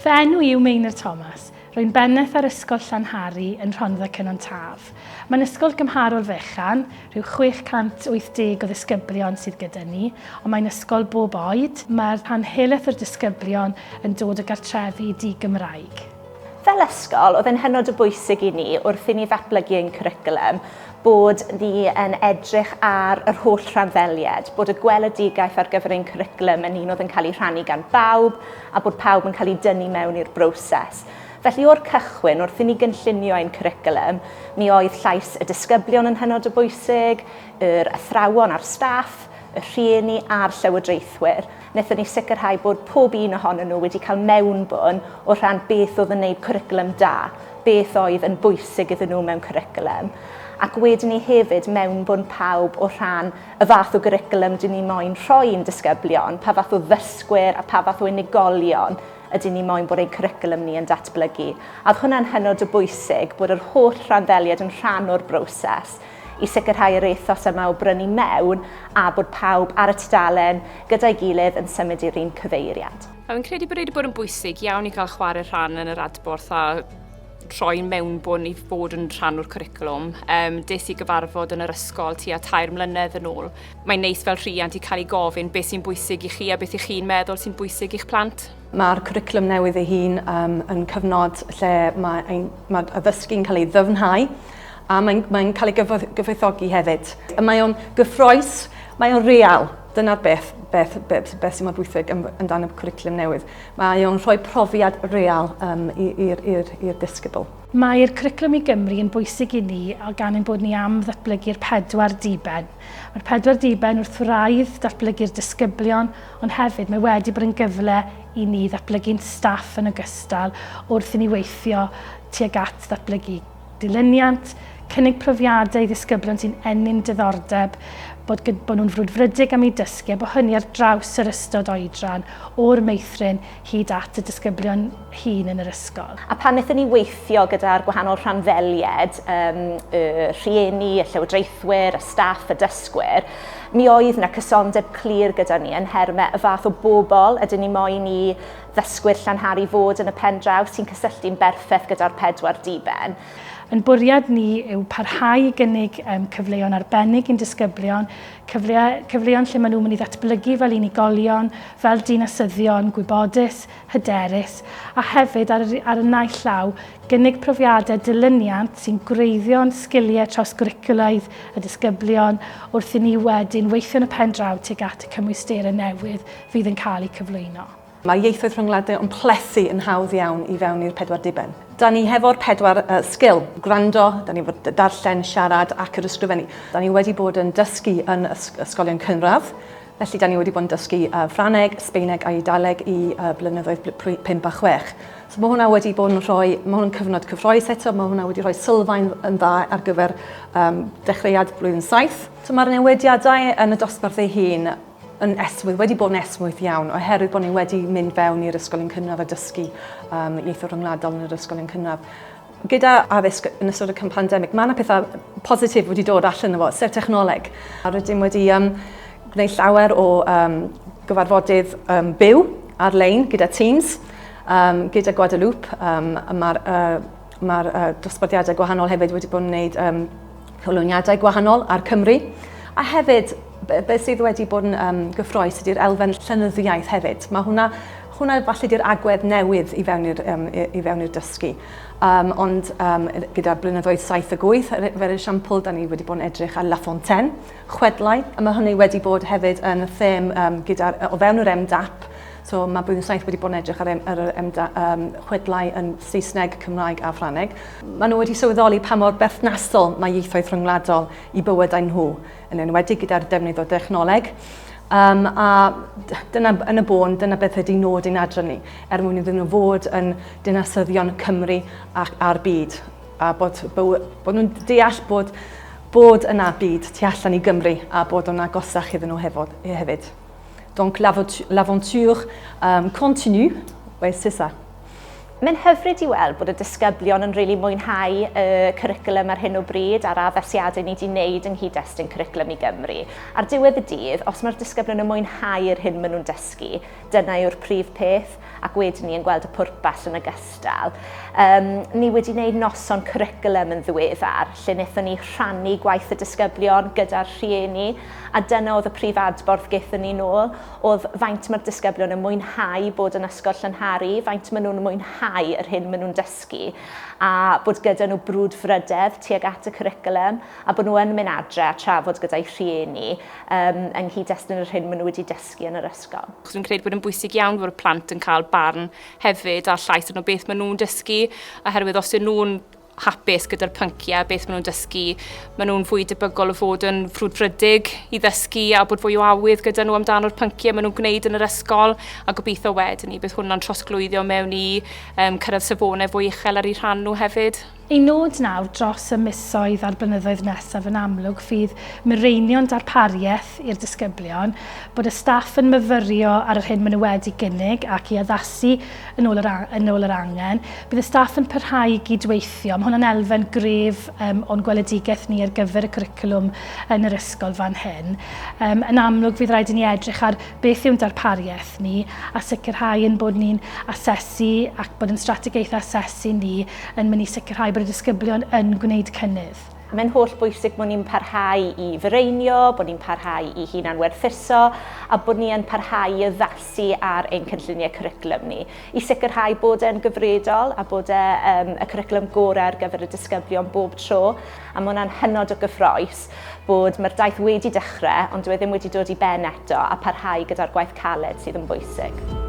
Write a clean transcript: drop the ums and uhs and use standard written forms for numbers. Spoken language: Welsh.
Fy enw yw Meinir Thomas. Rwy'n bennaeth ar Ysgol Llanhari yn Rhondda Cynon Taf. Mae'n ysgol gymharol fechan, rhyw 680 o ddisgyblion sydd gyda ni, ond mae'n ysgol bob oed. Mae'r rhan helaeth o'r disgyblion yn dod o gartrefi di-Gymraeg. Fel ysgol, oedd yn hynod o bwysig i ni wrth i ni ddatblygu ein cwricwlwm bod ni yn edrych ar yr holl rhanddelliad, bod y gweledigaeth ar gyfer ein cwricwlwm yn un oedd yn cael ei rhannu gan bawb a bod pawb yn cael ei dynnu mewn i'r broses. Felly o'r cychwyn, wrth i ni gynllunio ein cwricwlwm, mi oedd llais y disgyblion yn hynod o bwysig, yr athrawon a'r staff, y rhieni a'r llywodraethwyr. Wnaethon ni sicrhau bod pob un ohonyn nhw wedi cael mewnbwn o ran beth oedd yn gwneud cwricwlwm da, beth oedd yn bwysig iddyn nhw mewn cwricwlwm. Ac wedyn ni hefyd mewnbwn pawb o ran y fath o gwricwlwm dyn ni moyn rhoi i'n disgyblion, pa fath o ddysgwyr a pa fath o unigolion ydyn ni moyn bod ein cwricwlwm ni yn datblygu. A oedd hwnna'n hynod o bwysig bod yr holl rhanddelliad yn rhan o'r broses i sicrhau yr ethos yma o brynu mewn a bod pawb ar y tudalen gyda'i gilydd yn symud i'r un cyfeiriad. Fi'n credu bod wedi bod yn bwysig iawn i cael chwarae rhan yn yr adborth a rhoi mewnbwn i fod yn rhan o'r cwricwlwm. Des i gyfarfod yn yr ysgol tua 2 mlynedd yn ôl. Mae'n neis fel rhiant i cael ei gofyn beth sy'n bwysig i chi a beth i chi'n meddwl sy'n bwysig i'ch plant. Mae'r cwricwlwm newydd ei hun yn cyfnod lle mae addysgu'n cael ei ddyfnhau a mae'n cael ei gyfoethogi hefyd. Mae o'n gyffroes, mae o'n real. Dyna'r beth sy'n mor bwysig amdano y cwricwlwm newydd. Mae o'n rhoi profiad real i'r disgybl. Mae'r cwricwlwm i Gymru yn bwysig i ni gan ein bod ni am ddatblygu'r 4 diben. Mae'r 4 diben wrth wraidd datblygu'r disgyblion, ond hefyd mae wedi bod yn gyfle i ni ddatblygu'n staff yn ogystal wrth i ni weithio tuag at ddatblygu dilyniant, cynnig profiadau i ddisgyblion sy'n ennyn diddordeb, bod nhw'n frwdfrydig am ei dysgu, a bod hynny ar draws yr ystod oedran o'r meithrin hyd at y disgyblion hun yn yr ysgol. A pan wnaethon ni weithio gyda'r gwahanol rhanddelliad, y rhieni, y llywodraethwyr, y staff, y dysgwyr, mi oedd yna cysondeb clir gyda ni yn hermau y fath o bobl ydyn ni moyn i ddysgwyr Llanhari fod yn y pen draw sy'n cysylltu'n berffaith gyda'r 4 diben. Yn bwriad ni yw parhau i gynnig cyfleon arbennig i'n disgyblion, cyfleon lle maen nhw'n mynd i ddatblygu fel unigolion, fel dinasyddion, gwybodus, hyderus, a hefyd ar y naill llaw gynnig profiadau dilyniant sy'n gwreiddio'n sgiliau trawsgwricwlaidd y disgyblion wrth i ni wedyn weithio yn y pen draw tuag at y cymwysterau newydd fydd yn cael eu cyflwyno. Mae ieithoedd rhyngwladol yn plethu yn hawdd iawn i fewn i'r 4 diben. Da ni hefo'r 4 sgil, gwrando, da ni fod darllen, siarad ac yr ysgrifennu. Da ni wedi bod yn dysgu yn ysgolion cynradd, felly da ni wedi bod yn dysgu Ffrangeg, Sbaeneg a Eidaleg i blynyddoedd 5 a 6. So mae hwnna wedi bod yn mae hwnna'n cyfnod cyffroes eto, mae hwnna wedi rhoi sylfaen yn dda ar gyfer dechreuad blwyddyn 7. So mae'r newidiadau yn y dosbarth ei hun wedi bod yn esmwyth iawn, oherwydd bod ni wedi mynd fewn i'r ysgolion cynradd a dysgu ieithoedd rhyngwladol yn yr ysgolion cynradd. Gyda addysg yn ystod y pandemig, mae yna pethau positif wedi dod allan o fo, sef technoleg. A rydym wedi gwneud llawer o gyfarfodydd byw ar-lein gyda Teams, gyda Guadalupe. Mae'r dosbarthiadau gwahanol hefyd wedi bod yn gwneud cyflwyniadau gwahanol ar Cymru. A hefyd, beth sydd wedi bod yn gyffroes ydy'r elfen llenyddiaeth hefyd. Mae hwnna falle di'r agwedd newydd i fewn i'r dysgu. Ond gyda'r blynyddoedd 7 a 8, fel esiampl, da ni wedi bod yn edrych ar La Fontaine, chwedlau, a mae hynny wedi bod hefyd yn y them o fewn yr MDAP. So mae blwyddyn 7 wedi bod yn edrych ar chwedlau yn Saesneg, Cymraeg a Ffrangeg. Maen nhw wedi sylweddoli pa mor berthnasol mae ieithoedd rhyngwladol i bywydau nhw, yn enwedig gyda'r defnydd o dechnoleg. A dyna yn y bôn, dyna beth ydy nod ein adran ni, mwyn iddyn nhw fod yn dinasyddion Cymru a'r byd. A bod nhw'n deall bod yna byd tu allan i Gymru a bod o'n agosach iddyn nhw hefyd. Donc l'aventure continue, ouais, c'est ça. Mae'n hyfryd i weld bod y disgyblion yn rili mwynhau y cwricwlwm ar hyn o bryd a'r addasiadau ni wedi wneud yng nghyd-destun cwricwlwm i Gymru. Ar diwedd y dydd, os mae'r disgyblion yn mwynhau'r hyn maen nhw'n dysgu, dyna yw'r prif peth, ac wedyn ni yn gweld y pwrpas yn ogystal. Ni wedi wneud noson cwricwlwm yn ddiweddar, lle wnaethon ni rhannu gwaith y disgyblion gyda'r rhieni, a dyna oedd y prif adborth gaethon ni nôl, oedd faint mae'r disgyblion yn mwynhau bod yn ysgol Llanharu, faint maen nhw'n mwynhau yr hyn maen nhw'n dysgu, a bod gyda nhw brwd frydedd tuag at y cwricwlwm, a bod nhw yn mynd adre a trafod gyda'i rhieni yng nghyd-destun yr hyn maen nhw wedi dysgu yn yr ysgol. Dwi'n credu bod yn bwysig iawn fod y plant yn cael barn hefyd a llais yn o beth maen nhw'n dysgu, oherwydd os ydyn nhw'n hapus gyda'r pynciau, beth maen nhw'n dysgu, maen nhw'n fwy debygol o fod yn frwdfrydig i ddysgu a bod fwy o awydd gyda nhw amdano'r pynciau maen nhw'n gwneud yn yr ysgol, a gobeithio wedyn ni bydd hwnna'n trosglwyddio mewn i cyrraedd safonau fwy uchel ar eu rhan nhw hefyd. Ein nod nawr dros y misoedd a'r blynyddoedd nesaf yn amlwg fydd mireinio'n darpariaeth i'r disgyblion, bod y staff yn myfyrio ar yr hyn maen nhw wedi gynnig ac i addasu yn ôl yr angen. Bydd y staff yn parhau i gydweithio. Mae hwnna'n elfen gref o'n gweledigaeth ni ar gyfer y cwricwlwm yn yr ysgol fan hyn. Yn amlwg fydd rhaid i ni edrych ar beth yw'n darpariaeth ni a sicrhau yn bod ni'n asesu ac bod yn strategaethau asesu ni yn mynd i sicrhau bod y disgyblion yn gwneud cynnydd. Mae'n holl bwysig bod ni'n parhau i fireinio, bod ni'n parhau i hunan werthuso, a bod ni'n parhau i addasu ar ein cynlluniau cwricwlwm ni. I sicrhau bod e'n gyfredol a bod y cwricwlwm gorau ar gyfer y disgyblion bob tro. A mae hwnna'n hynod o gyffroes bod mae'r daith wedi dechrau, ond dwi ddim wedi dod i ben eto a parhau gyda'r gwaith caled sydd yn bwysig.